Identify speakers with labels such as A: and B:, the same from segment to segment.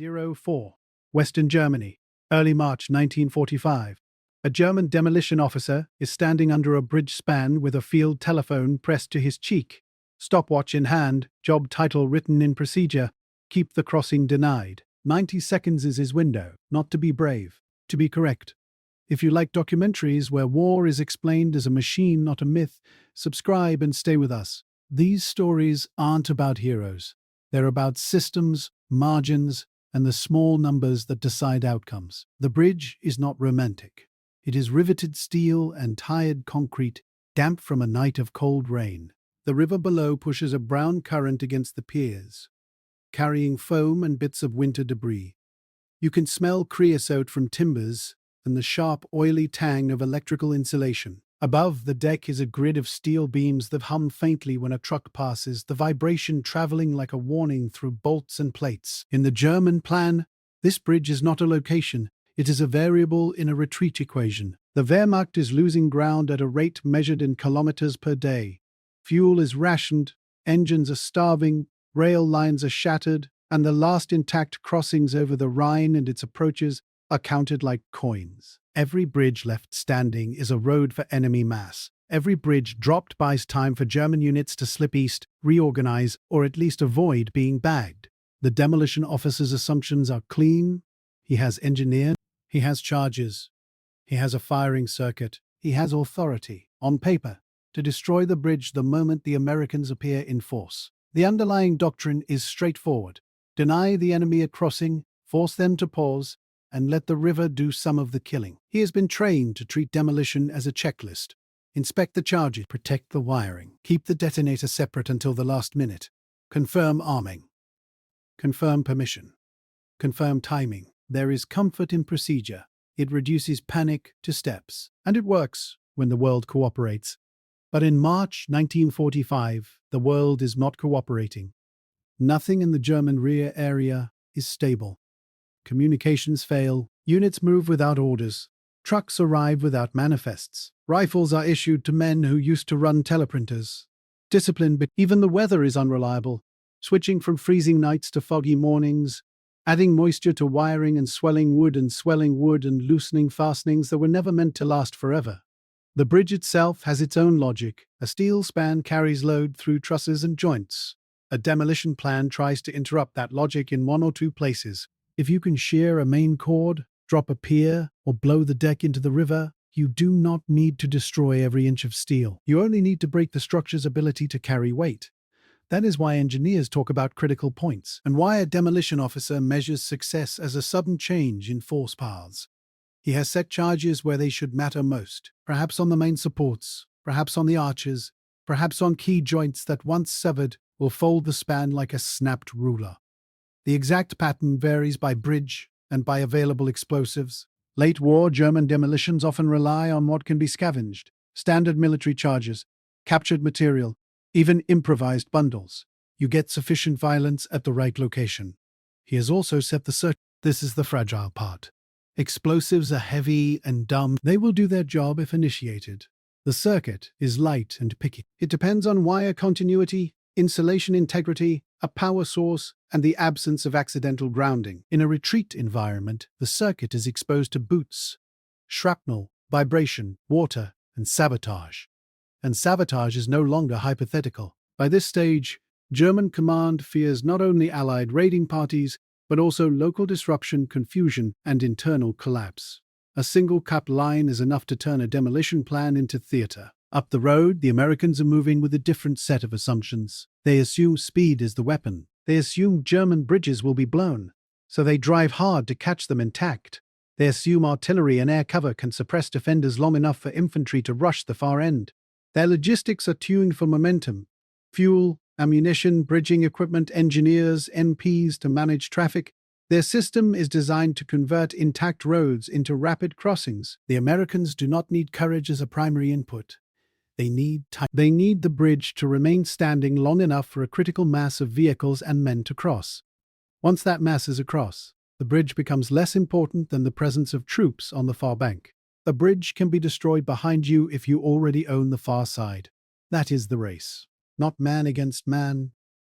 A: WW04, Western Germany, early March 1945. A German demolition officer is standing under a bridge span with a field telephone pressed to his cheek. Stopwatch in hand, job title written in procedure, keep the crossing denied. 90 seconds is his window, not to be brave, to be correct. If you like documentaries where war is explained as a machine, not a myth, subscribe and stay with us. These stories aren't about heroes. They're about systems, margins, and the small numbers that decide outcomes. The bridge is not romantic. It is riveted steel and tired concrete, damp from a night of cold rain. The river below pushes a brown current against the piers, carrying foam and bits of winter debris. You can smell creosote from timbers and the sharp, oily tang of electrical insulation. Above the deck is a grid of steel beams that hum faintly when a truck passes, the vibration traveling like a warning through bolts and plates. In the German plan, this bridge is not a location, it is a variable in a retreat equation. The Wehrmacht is losing ground at a rate measured in kilometers per day. Fuel is rationed, engines are starving, rail lines are shattered, and the last intact crossings over the Rhine and its approaches are counted like coins. Every bridge left standing is a road for enemy mass. Every bridge dropped buys time for German units to slip east, reorganize, or at least avoid being bagged. The demolition officer's assumptions are clean. He has engineered. He has charges. He has a firing circuit. He has authority, on paper, to destroy the bridge the moment the Americans appear in force. The underlying doctrine is straightforward. Deny the enemy a crossing, force them to pause, and let the river do some of the killing. He has been trained to treat demolition as a checklist. Inspect the charges, protect the wiring, keep the detonator separate until the last minute, confirm arming, confirm permission, confirm timing. There is comfort in procedure. It reduces panic to steps, and it works when the world cooperates. But in March 1945, the world is not cooperating. Nothing in the German rear area is stable. Communications fail, units move without orders, trucks arrive without manifests, rifles are issued to men who used to run teleprinters. Discipline, but even the weather is unreliable, switching from freezing nights to foggy mornings, adding moisture to wiring and swelling wood and loosening fastenings that were never meant to last forever. The bridge itself has its own logic. A steel span carries load through trusses and joints. A demolition plan tries to interrupt that logic in one or two places. If you can shear a main cord, drop a pier, or blow the deck into the river, you do not need to destroy every inch of steel. You only need to break the structure's ability to carry weight. That is why engineers talk about critical points, and why a demolition officer measures success as a sudden change in force paths. He has set charges where they should matter most, perhaps on the main supports, perhaps on the arches, perhaps on key joints that once severed will fold the span like a snapped ruler. The exact pattern varies by bridge and by available explosives. Late war German demolitions often rely on what can be scavenged, standard military charges, captured material, even improvised bundles. You get sufficient violence at the right location. He has also set the circuit. This is the fragile part. Explosives are heavy and dumb. They will do their job if initiated. The circuit is light and picky. It depends on wire continuity, insulation integrity, a power source, and the absence of accidental grounding. In a retreat environment, the circuit is exposed to boots, shrapnel, vibration, water, and sabotage. And sabotage is no longer hypothetical. By this stage, German command fears not only Allied raiding parties, but also local disruption, confusion, and internal collapse. A single cut line is enough to turn a demolition plan into theater. Up the road, the Americans are moving with a different set of assumptions. They assume speed is the weapon. They assume German bridges will be blown, so they drive hard to catch them intact. They assume artillery and air cover can suppress defenders long enough for infantry to rush the far end. Their logistics are tuned for momentum. Fuel, ammunition, bridging equipment, engineers, NPs to manage traffic. Their system is designed to convert intact roads into rapid crossings. The Americans do not need courage as a primary input. They need time. They need the bridge to remain standing long enough for a critical mass of vehicles and men to cross. Once that mass is across, the bridge becomes less important than the presence of troops on the far bank. A bridge can be destroyed behind you if you already own the far side. That is the race. Not man against man,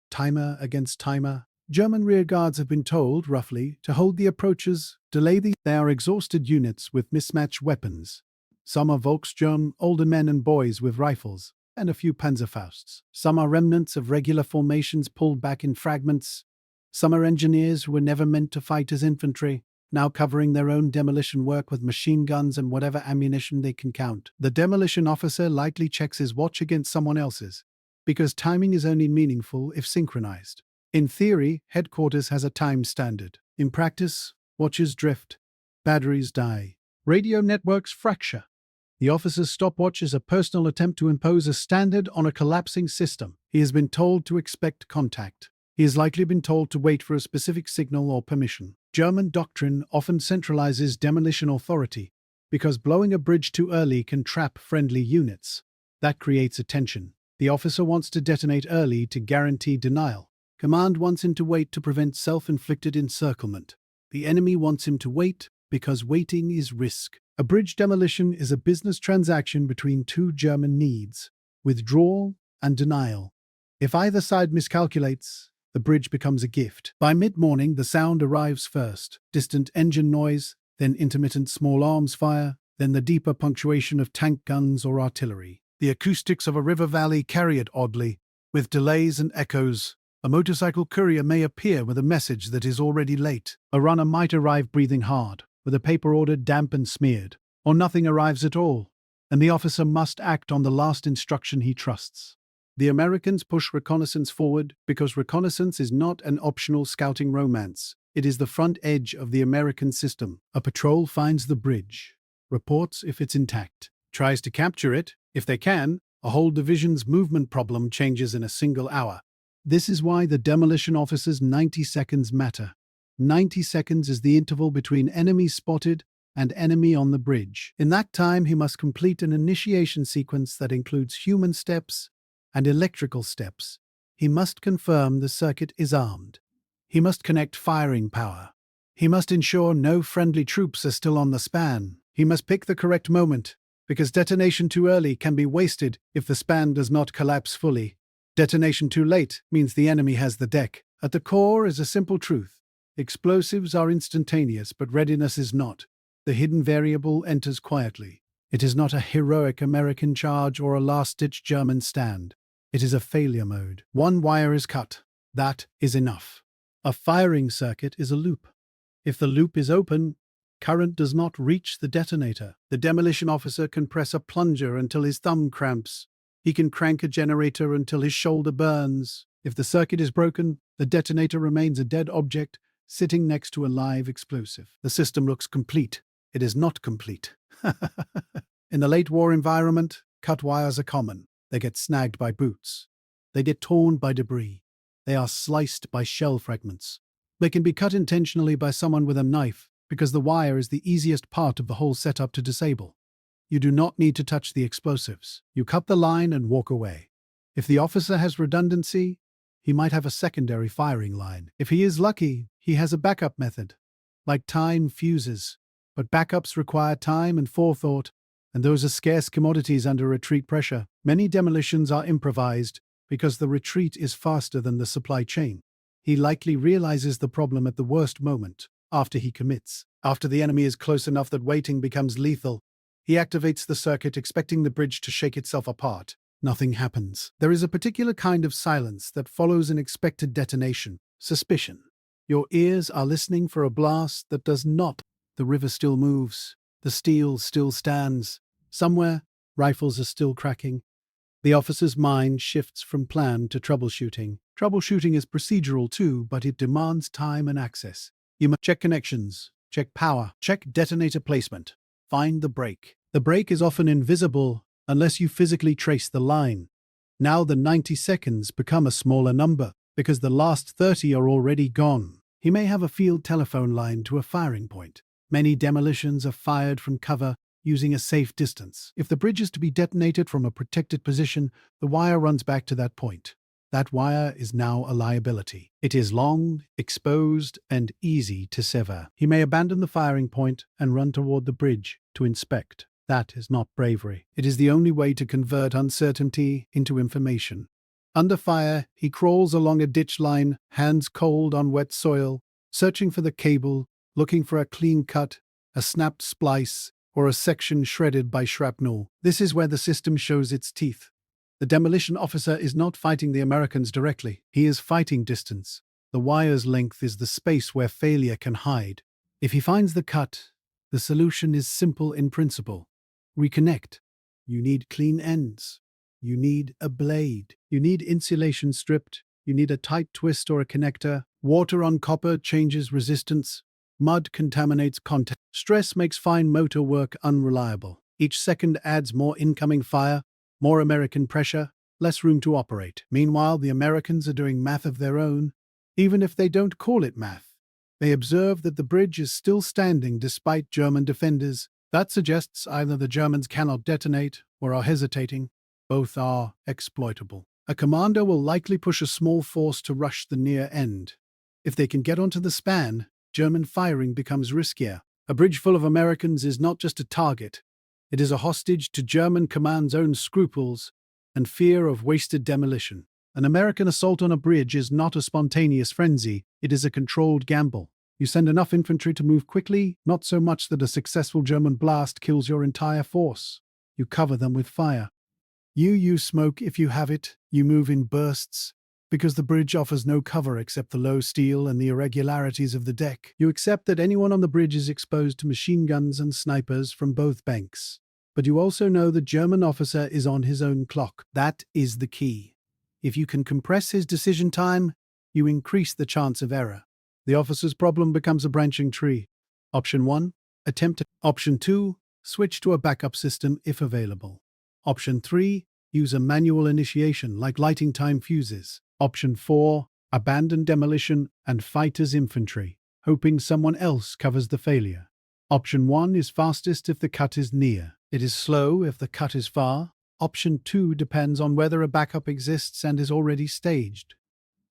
A: timer against timer. German rearguards have been told, roughly, to hold the approaches, delay the... They are exhausted units with mismatched weapons. Some are Volksturm, older men and boys with rifles, and a few Panzerfausts. Some are remnants of regular formations pulled back in fragments. Some are engineers who were never meant to fight as infantry, now covering their own demolition work with machine guns and whatever ammunition they can count. The demolition officer likely checks his watch against someone else's, because timing is only meaningful if synchronized. In theory, headquarters has a time standard. In practice, watches drift, batteries die, radio networks fracture. The officer's stopwatch is a personal attempt to impose a standard on a collapsing system. He has been told to expect contact. He has likely been told to wait for a specific signal or permission. German doctrine often centralizes demolition authority, because blowing a bridge too early can trap friendly units. That creates a tension. The officer wants to detonate early to guarantee denial. Command wants him to wait to prevent self-inflicted encirclement. The enemy wants him to wait because waiting is risk. A bridge demolition is a business transaction between two German needs: withdrawal and denial. If either side miscalculates, the bridge becomes a gift. By mid-morning, the sound arrives first: distant engine noise, then intermittent small arms fire, then the deeper punctuation of tank guns or artillery. The acoustics of a river valley carry it oddly, with delays and echoes. A motorcycle courier may appear with a message that is already late. A runner might arrive breathing hard, with a paper order damp and smeared. Or nothing arrives at all, and the officer must act on the last instruction he trusts. The Americans push reconnaissance forward because reconnaissance is not an optional scouting romance. It is the front edge of the American system. A patrol finds the bridge, reports if it's intact, tries to capture it. If they can, a whole division's movement problem changes in a single hour. This is why the demolition officer's 90 seconds matter. 90 seconds is the interval between enemy spotted and enemy on the bridge. In that time, he must complete an initiation sequence that includes human steps and electrical steps. He must confirm the circuit is armed. He must connect firing power. He must ensure no friendly troops are still on the span. He must pick the correct moment, because detonation too early can be wasted if the span does not collapse fully. Detonation too late means the enemy has the deck. At the core is a simple truth. Explosives are instantaneous, but readiness is not. The hidden variable enters quietly. It is not a heroic American charge or a last-ditch German stand. It is a failure mode. One wire is cut. That is enough. A firing circuit is a loop. If the loop is open, current does not reach the detonator. The demolition officer can press a plunger until his thumb cramps. He can crank a generator until his shoulder burns. If the circuit is broken, the detonator remains a dead object sitting next to a live explosive. The system looks complete. It is not complete. In the late war environment, cut wires are common. They get snagged by boots. They get torn by debris. They are sliced by shell fragments. They can be cut intentionally by someone with a knife, because the wire is the easiest part of the whole setup to disable. You do not need to touch the explosives. You cut the line and walk away. If the officer has redundancy, he might have a secondary firing line. If he is lucky, he has a backup method, like time fuses. But backups require time and forethought, and those are scarce commodities under retreat pressure. Many demolitions are improvised because the retreat is faster than the supply chain. He likely realizes the problem at the worst moment, after he commits. After the enemy is close enough that waiting becomes lethal, he activates the circuit, expecting the bridge to shake itself apart. Nothing happens. There is a particular kind of silence that follows an expected detonation: suspicion. Your ears are listening for a blast that does not. The river still moves. The steel still stands. Somewhere, rifles are still cracking. The officer's mind shifts from plan to troubleshooting. Troubleshooting is procedural too, but it demands time and access. You must check connections, check power, check detonator placement. Find the break. The break is often invisible unless you physically trace the line. Now the 90 seconds become a smaller number because the last 30 are already gone. He may have a field telephone line to a firing point. Many demolitions are fired from cover using a safe distance. If the bridge is to be detonated from a protected position, the wire runs back to that point. That wire is now a liability. It is long, exposed, and easy to sever. He may abandon the firing point and run toward the bridge to inspect. That is not bravery. It is the only way to convert uncertainty into information. Under fire, he crawls along a ditch line, hands cold on wet soil, searching for the cable, looking for a clean cut, a snapped splice, or a section shredded by shrapnel. This is where the system shows its teeth. The demolition officer is not fighting the Americans directly. He is fighting distance. The wire's length is the space where failure can hide. If he finds the cut, the solution is simple in principle. Reconnect. You need clean ends. You need a blade. You need insulation stripped. You need a tight twist or a connector. Water on copper changes resistance. Mud contaminates contact. Stress makes fine motor work unreliable. Each second adds more incoming fire, more American pressure, less room to operate. Meanwhile, the Americans are doing math of their own, even if they don't call it math. They observe that the bridge is still standing despite German defenders. That suggests either the Germans cannot detonate or are hesitating. Both are exploitable. A commander will likely push a small force to rush the near end. If they can get onto the span, German firing becomes riskier. A bridge full of Americans is not just a target. It is a hostage to German command's own scruples and fear of wasted demolition. An American assault on a bridge is not a spontaneous frenzy. It is a controlled gamble. You send enough infantry to move quickly, not so much that a successful German blast kills your entire force. You cover them with fire. You use smoke if you have it. You move in bursts. Because the bridge offers no cover except the low steel and the irregularities of the deck, you accept that anyone on the bridge is exposed to machine guns and snipers from both banks. But you also know the German officer is on his own clock. That is the key. If you can compress his decision time, you increase the chance of error. The officer's problem becomes a branching tree. Option 1, attempt it. Option 2, switch to a backup system if available. Option 3, use a manual initiation like lighting time fuses. Option 4, abandon demolition and fight as infantry, hoping someone else covers the failure. Option 1 is fastest if the cut is near. It is slow if the cut is far. Option 2 depends on whether a backup exists and is already staged.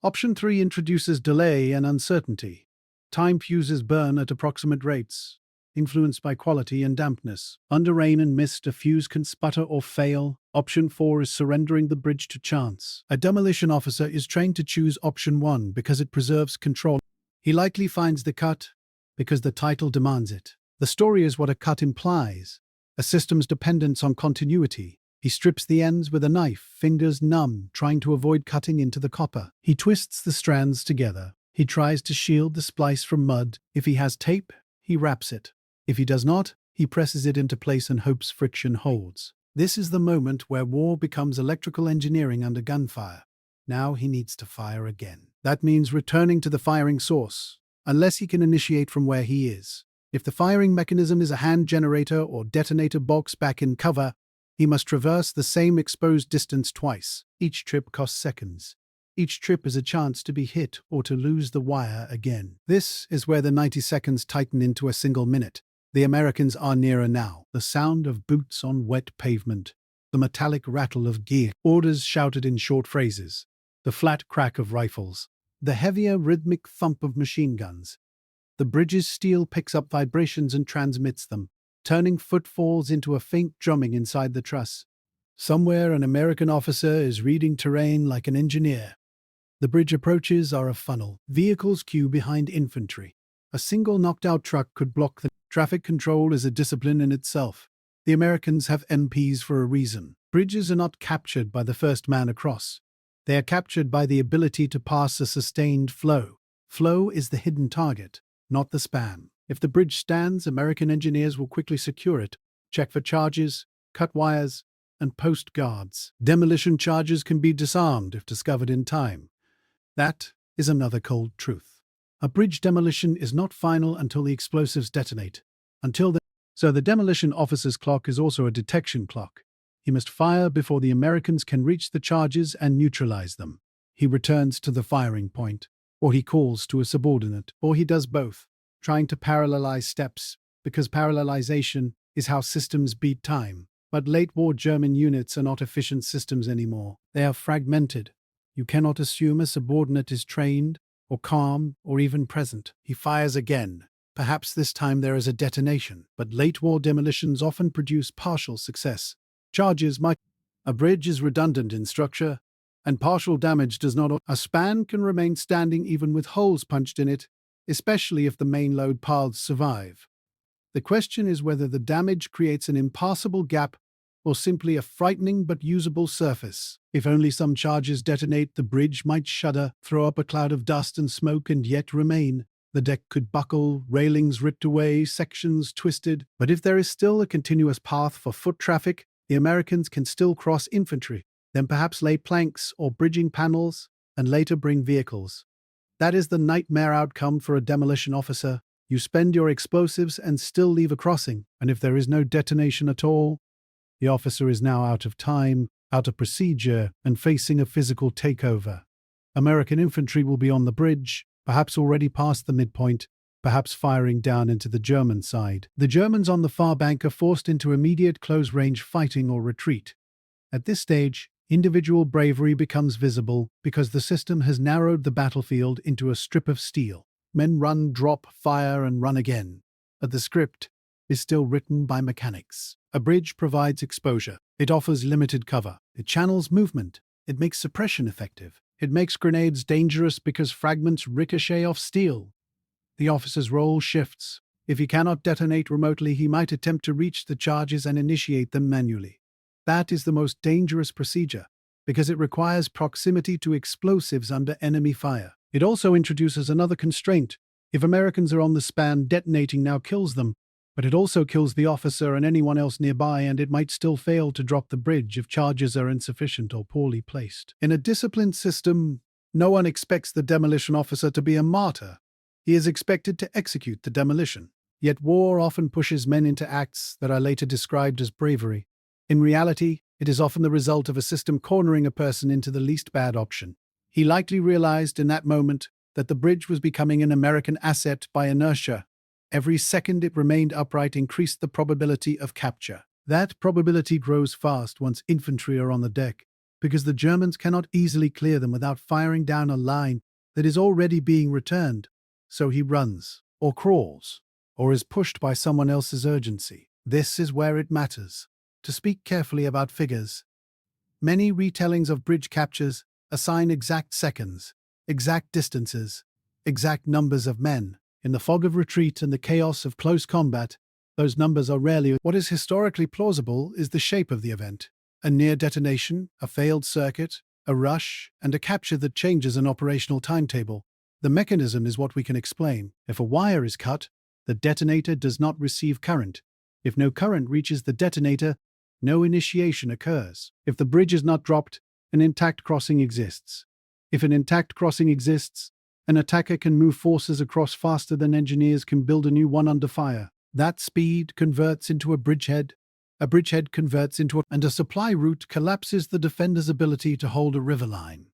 A: Option 3 introduces delay and uncertainty. Time fuses burn at approximate rates, influenced by quality and dampness. Under rain and mist, a fuse can sputter or fail. Option 4 is surrendering the bridge to chance. A demolition officer is trained to choose option 1 because it preserves control. He likely finds the cut because the title demands it. The story is what a cut implies, a system's dependence on continuity. He strips the ends with a knife, fingers numb, trying to avoid cutting into the copper. He twists the strands together. He tries to shield the splice from mud. If he has tape, he wraps it. If he does not, he presses it into place and hopes friction holds. This is the moment where war becomes electrical engineering under gunfire. Now he needs to fire again. That means returning to the firing source, unless he can initiate from where he is. If the firing mechanism is a hand generator or detonator box back in cover, he must traverse the same exposed distance twice. Each trip costs seconds. Each trip is a chance to be hit or to lose the wire again. This is where the 90 seconds tighten into a single minute. The Americans are nearer now. The sound of boots on wet pavement, the metallic rattle of gear, orders shouted in short phrases, the flat crack of rifles, the heavier rhythmic thump of machine guns. The bridge's steel picks up vibrations and transmits them, turning footfalls into a faint drumming inside the truss. Somewhere an American officer is reading terrain like an engineer. The bridge approaches are a funnel. Vehicles queue behind infantry. A single knocked-out truck could block the traffic. Control is a discipline in itself. The Americans have MPs for a reason. Bridges are not captured by the first man across. They are captured by the ability to pass a sustained flow. Flow is the hidden target, not the span. If the bridge stands, American engineers will quickly secure it, check for charges, cut wires, and post guards. Demolition charges can be disarmed if discovered in time. That is another cold truth. A bridge demolition is not final until the explosives detonate. So the demolition officer's clock is also a detection clock. He must fire before the Americans can reach the charges and neutralize them. He returns to the firing point, or he calls to a subordinate, or he does both, trying to parallelize steps, because parallelization is how systems beat time. But late-war German units are not efficient systems anymore. They are fragmented. You cannot assume a subordinate is trained, or calm, or even present. He fires again. Perhaps this time there is a detonation, but late-war demolitions often produce partial success. Charges might. A bridge is redundant in structure, And partial damage does not. A span can remain standing even with holes punched in it, especially if the main load paths survive. The question is whether the damage creates an impassable gap or simply a frightening but usable surface. If only some charges detonate, the bridge might shudder, throw up a cloud of dust and smoke, and yet remain. The deck could buckle, railings ripped away, sections twisted. But if there is still a continuous path for foot traffic, the Americans can still cross infantry, then perhaps lay planks or bridging panels, and later bring vehicles. That is the nightmare outcome for a demolition officer. You spend your explosives and still leave a crossing, and if there is no detonation at all, the officer is now out of time, out of procedure, and facing a physical takeover. American infantry will be on the bridge, perhaps already past the midpoint, perhaps firing down into the German side. The Germans on the far bank are forced into immediate close-range fighting or retreat. At this stage, individual bravery becomes visible because the system has narrowed the battlefield into a strip of steel. Men run, drop, fire, and run again. But the script is still written by mechanics. A bridge provides exposure. It offers limited cover. It channels movement. It makes suppression effective. It makes grenades dangerous because fragments ricochet off steel. The officer's role shifts. If he cannot detonate remotely, he might attempt to reach the charges and initiate them manually. That is the most dangerous procedure because it requires proximity to explosives under enemy fire. It also introduces another constraint. If Americans are on the span, detonating now kills them, but it also kills the officer and anyone else nearby, and it might still fail to drop the bridge if charges are insufficient or poorly placed. In a disciplined system, no one expects the demolition officer to be a martyr. He is expected to execute the demolition. Yet war often pushes men into acts that are later described as bravery. In reality, it is often the result of a system cornering a person into the least bad option. He likely realized in that moment that the bridge was becoming an American asset by inertia. Every second it remained upright increased the probability of capture. That probability grows fast once infantry are on the deck, because the Germans cannot easily clear them without firing down a line that is already being returned. So he runs, or crawls, or is pushed by someone else's urgency. This is where it matters. To speak carefully about figures, many retellings of bridge captures assign exact seconds, exact distances, exact numbers of men. In the fog of retreat and the chaos of close combat, those numbers are rarely. What is historically plausible is the shape of the event: a near detonation, a failed circuit, a rush, and a capture that changes an operational timetable. The mechanism is what we can explain. If a wire is cut, the detonator does not receive current. If no current reaches the detonator, no initiation occurs. If the bridge is not dropped, an intact crossing exists. If an intact crossing exists, an attacker can move forces across faster than engineers can build a new one under fire. That speed converts into a bridgehead converts into and a supply route collapses the defender's ability to hold a river line.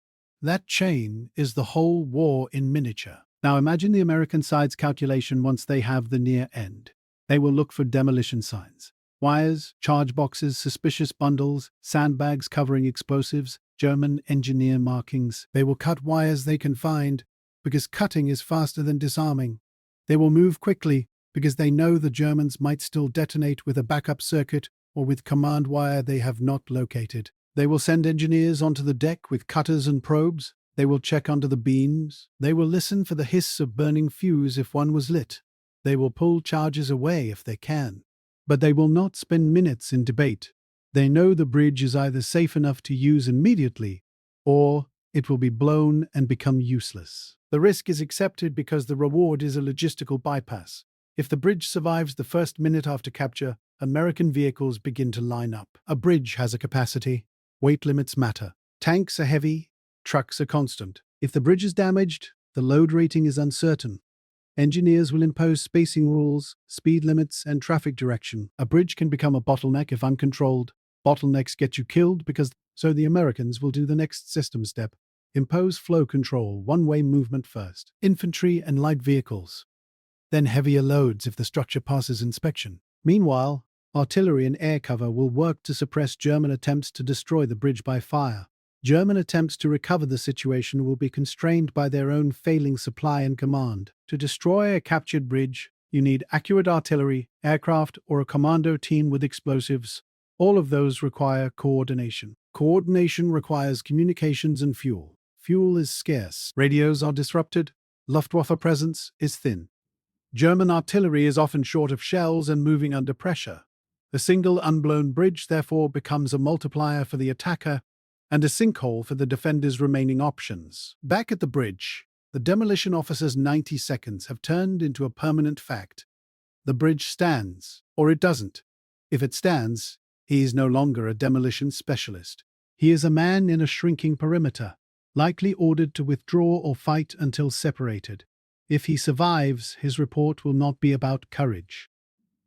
A: That chain is the whole war in miniature. Now imagine the American side's calculation once they have the near end. They will look for demolition signs. Wires, charge boxes, suspicious bundles, sandbags covering explosives, German engineer markings. They will cut wires they can find, because cutting is faster than disarming. They will move quickly because they know the Germans might still detonate with a backup circuit or with command wire they have not located. They will send engineers onto the deck with cutters and probes. They will check under the beams. They will listen for the hiss of burning fuse if one was lit. They will pull charges away if they can. But they will not spend minutes in debate. They know the bridge is either safe enough to use immediately, or it will be blown and become useless. The risk is accepted because the reward is a logistical bypass. If the bridge survives the first minute after capture, American vehicles begin to line up. A bridge has a capacity. Weight limits matter. Tanks are heavy, trucks are constant. If the bridge is damaged, the load rating is uncertain. Engineers will impose spacing rules, speed limits, and traffic direction. A bridge can become a bottleneck if uncontrolled. Bottlenecks get you killed so the Americans will do the next system step. Impose flow control, one-way movement first. Infantry and light vehicles. Then heavier loads if the structure passes inspection. Meanwhile, artillery and air cover will work to suppress German attempts to destroy the bridge by fire. German attempts to recover the situation will be constrained by their own failing supply and command. To destroy a captured bridge, you need accurate artillery, aircraft, or a commando team with explosives. All of those require coordination. Coordination requires communications and fuel. Fuel is scarce. Radios are disrupted. Luftwaffe presence is thin. German artillery is often short of shells and moving under pressure. A single unblown bridge, therefore, becomes a multiplier for the attacker and a sinkhole for the defender's remaining options. Back at the bridge, the demolition officer's 90 seconds have turned into a permanent fact. The bridge stands, or it doesn't. If it stands, he is no longer a demolition specialist. He is a man in a shrinking perimeter, likely ordered to withdraw or fight until separated. If he survives, his report will not be about courage.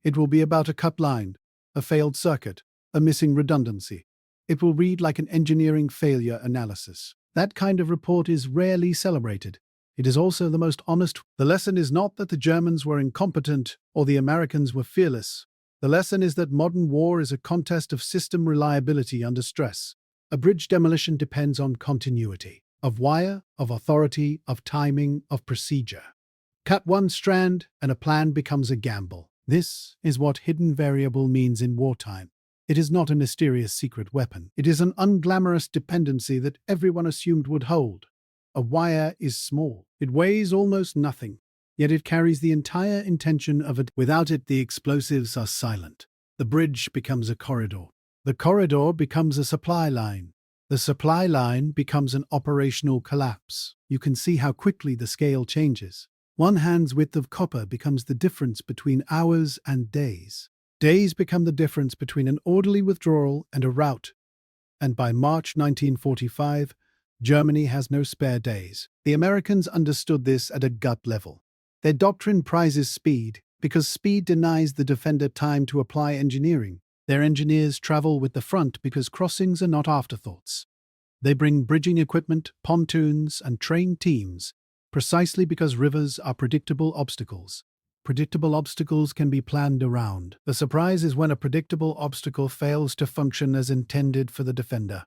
A: It will be about a cut line, a failed circuit, a missing redundancy. It will read like an engineering failure analysis. That kind of report is rarely celebrated. It is also the most honest. The lesson is not that the Germans were incompetent or the Americans were fearless. The lesson is that modern war is a contest of system reliability under stress. A bridge demolition depends on continuity, of wire, of authority, of timing, of procedure. Cut one strand and a plan becomes a gamble. This is what hidden variable means in wartime. It is not a mysterious secret weapon. It is an unglamorous dependency that everyone assumed would hold. A wire is small. It weighs almost nothing, yet it carries the entire intention of it. Without it, the explosives are silent. The bridge becomes a corridor. The corridor becomes a supply line. The supply line becomes an operational collapse. You can see how quickly the scale changes. One hand's width of copper becomes the difference between hours and days. Days become the difference between an orderly withdrawal and a rout. And by March 1945, Germany has no spare days. The Americans understood this at a gut level. Their doctrine prizes speed because speed denies the defender time to apply engineering. Their engineers travel with the front because crossings are not afterthoughts. They bring bridging equipment, pontoons, and trained teams precisely because rivers are predictable obstacles. Predictable obstacles can be planned around. The surprise is when a predictable obstacle fails to function as intended for the defender.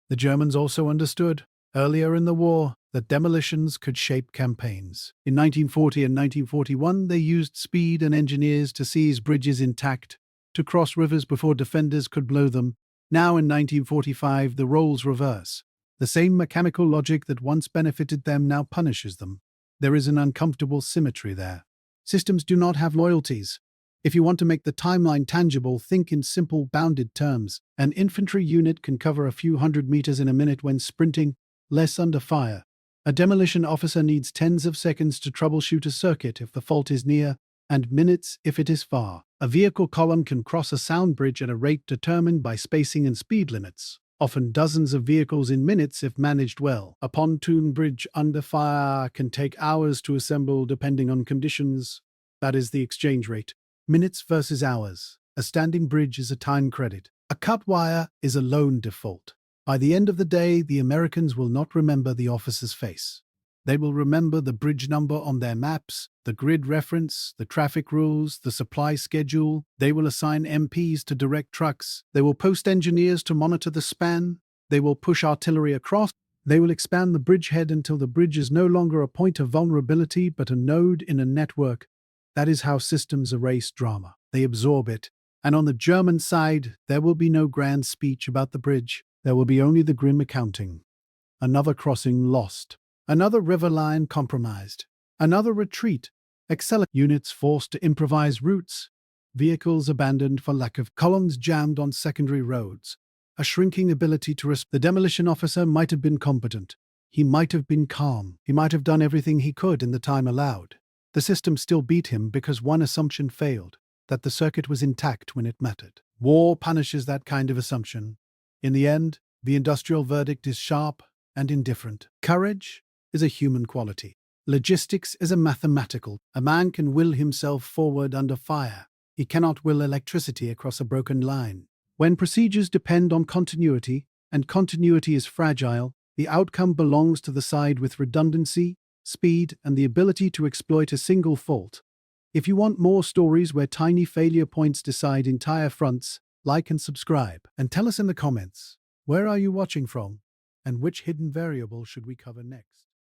A: The Germans also understood, earlier in the war, that demolitions could shape campaigns. In 1940 and 1941, they used speed and engineers to seize bridges intact, to cross rivers before defenders could blow them. Now in 1945, the roles reverse. The same mechanical logic that once benefited them now punishes them. There is an uncomfortable symmetry there. Systems do not have loyalties. If you want to make the timeline tangible, think in simple, bounded terms. An infantry unit can cover a few hundred meters in a minute when sprinting, less under fire. A demolition officer needs tens of seconds to troubleshoot a circuit if the fault is near, and minutes if it is far. A vehicle column can cross a sound bridge at a rate determined by spacing and speed limits, often dozens of vehicles in minutes if managed well. A pontoon bridge under fire can take hours to assemble depending on conditions. That is the exchange rate. Minutes versus hours. A standing bridge is a time credit. A cut wire is a loan default. By the end of the day, the Americans will not remember the officer's face. They will remember the bridge number on their maps, the grid reference, the traffic rules, the supply schedule. They will assign MPs to direct trucks. They will post engineers to monitor the span. They will push artillery across. They will expand the bridgehead until the bridge is no longer a point of vulnerability but a node in a network. That is how systems erase drama. They absorb it. And on the German side, there will be no grand speech about the bridge. There will be only the grim accounting. Another crossing lost. Another river line compromised. Another retreat. Units forced to improvise routes. Vehicles abandoned for lack of columns jammed on secondary roads. A shrinking ability to respond. The demolition officer might have been competent. He might have been calm. He might have done everything he could in the time allowed. The system still beat him because one assumption failed, that the circuit was intact when it mattered. War punishes that kind of assumption. In the end, the industrial verdict is sharp and indifferent. Courage is a human quality. Logistics is a mathematical. A man can will himself forward under fire. He cannot will electricity across a broken line. When procedures depend on continuity, and continuity is fragile, the outcome belongs to the side with redundancy, speed, and the ability to exploit a single fault. If you want more stories where tiny failure points decide entire fronts, like and subscribe. And tell us in the comments, where are you watching from? And which hidden variable should we cover next?